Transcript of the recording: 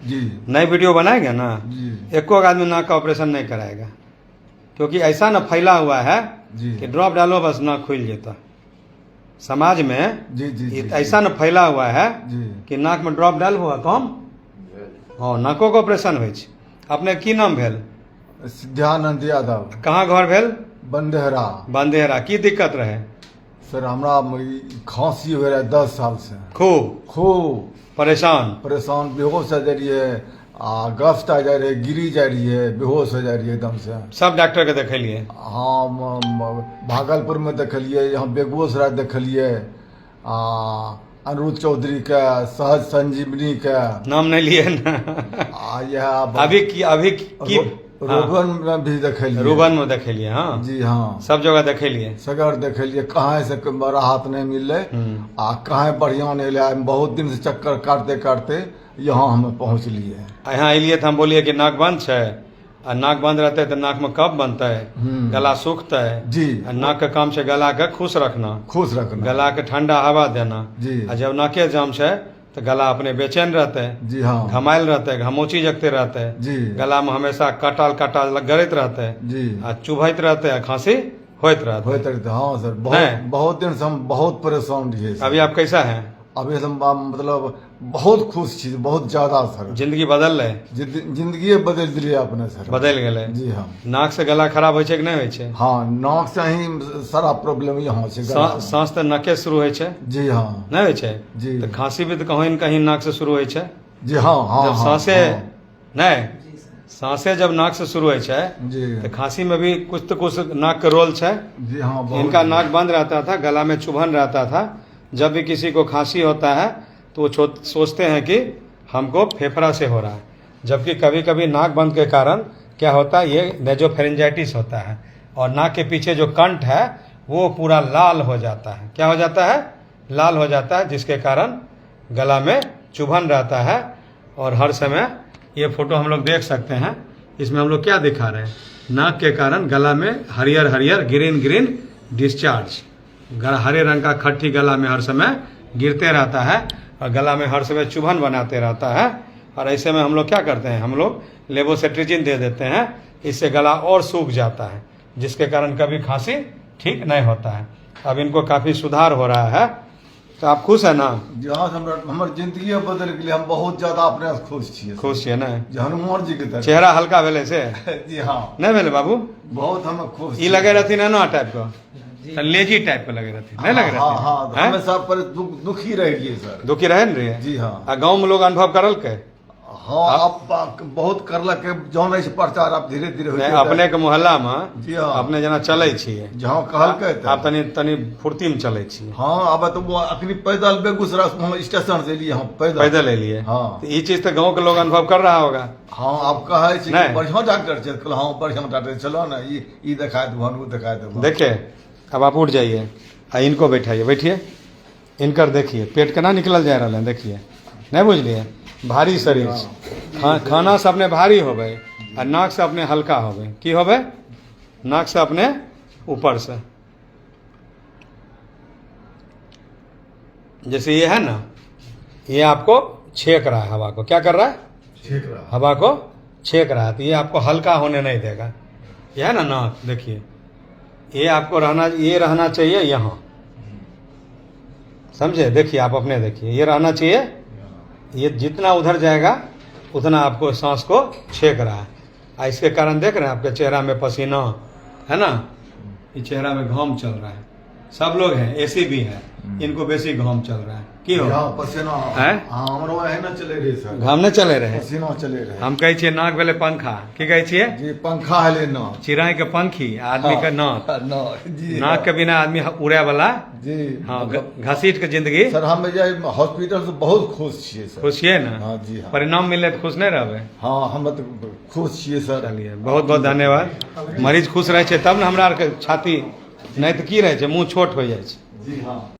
जी नई वीडियो बनाएगा ना, जी एको आदमी नाक का ऑपरेशन नहीं कराएगा, क्योंकि ऐसा ना फैला हुआ है जी कि ड्रॉप डालो बस नाक खुल जाता। समाज में जी जी जी ऐसा न फैला हुआ है जी कि नाक में ड्रॉप डाल हुआ कम हाँ नाको के ऑपरेशन होइ छै। अपने की नाम भेल? सिद्धानंद यादव, कहाँ घर भेल? बंदेहरा। बंदेहरा। की दिक्कत रहे? सर हमरा खांसी हो रहा है 10 साल से, खूब परेशान परेशान, बेहोश हो जा रही है, गश्त आ जा रही है, गिरी जा रही है, बेहोश हो जा रही है एकदम से। सब डॉक्टर के देखलिए? हाँ भागलपुर में देखलिए, यहाँ बेगूसराय देखलिए, अनिरुद्ध चौधरी का, सहज संजीवनी का, नाम नहीं लिए ना। यह अभी की रोगन में भी देखलिए, रूबन में देखलिए? हाँ जी हाँ, सब जगह देखलिए? सगर देखलिए, कहाँ से राहत नहीं मिले, कहाँ बढ़िया नहीं ले। बहुत दिन से चक्कर काटते काटते यहाँ हमें पहुँच लिए। यहाँ अलिए तो हम बोलिए कि नाक बंद है, आ नाक बंद रहते तो नाक में कब बनता है, गला सूखता है जी। नाक का काम से गला के खुश रखना, गला के ठंडा हवा देना जी। आ जब नाके जाम है तो गला अपने बेचैन रहता है, जी हाँ, घमायल रहता है, घमोची जगते रहता है जी, गला में हमेशा कटाल कटाल गरत रहता है जी, आ चुभत रहते है, खांसी होत रहता है। हाँ सर, बहुत दिन से हम बहुत परेशान रहिए। अभी आप कैसा है? अभी हम मतलब बहुत खुश छी, बहुत ज्यादा सर। जिंदगी बदल रहे? जिंदगी बदल दिए अपने सर, बदल गए। जी हाँ। नाक से गला खराब हो कि नहीं हो? हाँ, नाक से ही सारा प्रॉब्लम यहाँ से। सांस तो नाके शुरू हो? जी हाँ। नहीं हो जी। तो खांसी भी तो कहीं न कहीं नाक से शुरू हो? जी हाँ हाँ। जब सांसे नहीं, सांसे जब नाक से शुरू हो जी, तो खांसी में भी कुछ तो कुछ नाक का रोल है। जी हाँ। इनका नाक बंद रहता था, गला में चुभन रहता था। जब भी किसी को खांसी होता है तो वो सोचते हैं कि हमको फेफड़ा से हो रहा है, जबकि कभी कभी नाक बंद के कारण क्या होता है, ये नेजोफेरेंजाइटिस होता है और नाक के पीछे जो कंठ है वो पूरा लाल हो जाता है। क्या हो जाता है? लाल हो जाता है, जिसके कारण गला में चुभन रहता है। और हर समय ये फोटो हम लोग देख सकते हैं, इसमें हम लोग क्या दिखा रहे हैं, नाक के कारण गला में हरियर हरियर ग्रीन ग्रीन डिस्चार्ज, हरे रंग का खट्टी गला में हर समय गिरते रहता है और गला में हर समय चुभन बनाते रहता है। और ऐसे में हम लोग क्या करते हैं, हम लोग लेवोसेट्रिजिन दे देते हैं, इससे गला और सूख जाता है, जिसके कारण कभी खांसी ठीक नहीं होता है। अब इनको काफी सुधार हो रहा है, तो आप खुश है ना? जहाँ हमारी जिंदगी बदल गई, हम बहुत ज्यादा अपने खुश छिए। खुश छिए ना? हनुमान जी के तरह चेहरा हल्का भेले से? जी हाँ। नहीं भेले बाबू? बहुत हम खुश। ये लगे रहती ना टाइप का, लेजी टाइप के लगे रहती, नहीं लगे रहती? हाँ, हमें सब पर दुखी रह गए सर। दुखी रहे न? जी हाँ। गाँव में लोग अनुभव करल के? हाँ, आप बहुत करलक, जौन ऐसे प्रचार आप धीरे धीरे अपने के मोहल्ला में। जी हाँ। अपने जना चले छिए, जहाँ कहल आप तनी तनी फुर्ती में चले छिए। हाँ, अब तो वो अखनी पैदल बेगूसराय स्टेशन से लिए, हम पैदल एलिए। हाँ, तो ये चीज तो गाँव के लोग अनुभव कर रहा होगा। हाँ, आप कहे बढ़िया डॉक्टर छै, हाँ बढ़िया डॉक्टर, चलो ना ये दिखा दो, वो दिखा दो। देखिए, अब आप उठ जाइए, इनको बैठाइए, बैठिए, इनकर देखिए पेट केना निकल जा रहा है, देखिए, नहीं बुझलिए? भारी शरीर, खाना से अपने भारी हो गए और नाक से अपने हल्का हो गए। की हो गए? नाक से अपने ऊपर से, जैसे ये है ना, ये आपको छेक रहा है हवा को। क्या कर रहा है? छेक रहा, हवा को छेक रहा है, तो ये आपको हल्का होने नहीं देगा। ये है ना नाक, देखिए, ये आपको ये रहना चाहिए यहाँ, समझे? देखिए, आप अपने देखिए, ये रहना चाहिए, ये जितना उधर जाएगा उतना आपको सांस को छेक रहा है। इसके कारण देख रहे हैं आपके चेहरा में पसीना है ना, ये चेहरा में घाम चल रहा है। सब लोग हैं, एसी भी है, इनको बेसी घाम चल रहा है। की हो? पसीना है, हमरो है ना चले रहे सर, घाम न चले रहे, पसीना चले रहे। हम कहे छिए नाक भेले पंखा। की कहे छिए? जी, पंखा है ना, चिड़ै के पंखी, आदमी के नाक। नाक के बिना आदमी उड़े वाला। जी हाँ, घसीट के जिंदगी। सर हम हॉस्पिटल से बहुत खुश छिए सर। खुश छिए ना? हाँ जी हाँ। परिणाम मिले तो खुश नहीं रहबे? हाँ, हम तो खुश छिए सर। चलिए, बहुत बहुत धन्यवाद। मरीज खुश रहे तब न हमरा आर के छाती, नहीं तो की रहे, मुँह छोट हो जाए। जी हाँ।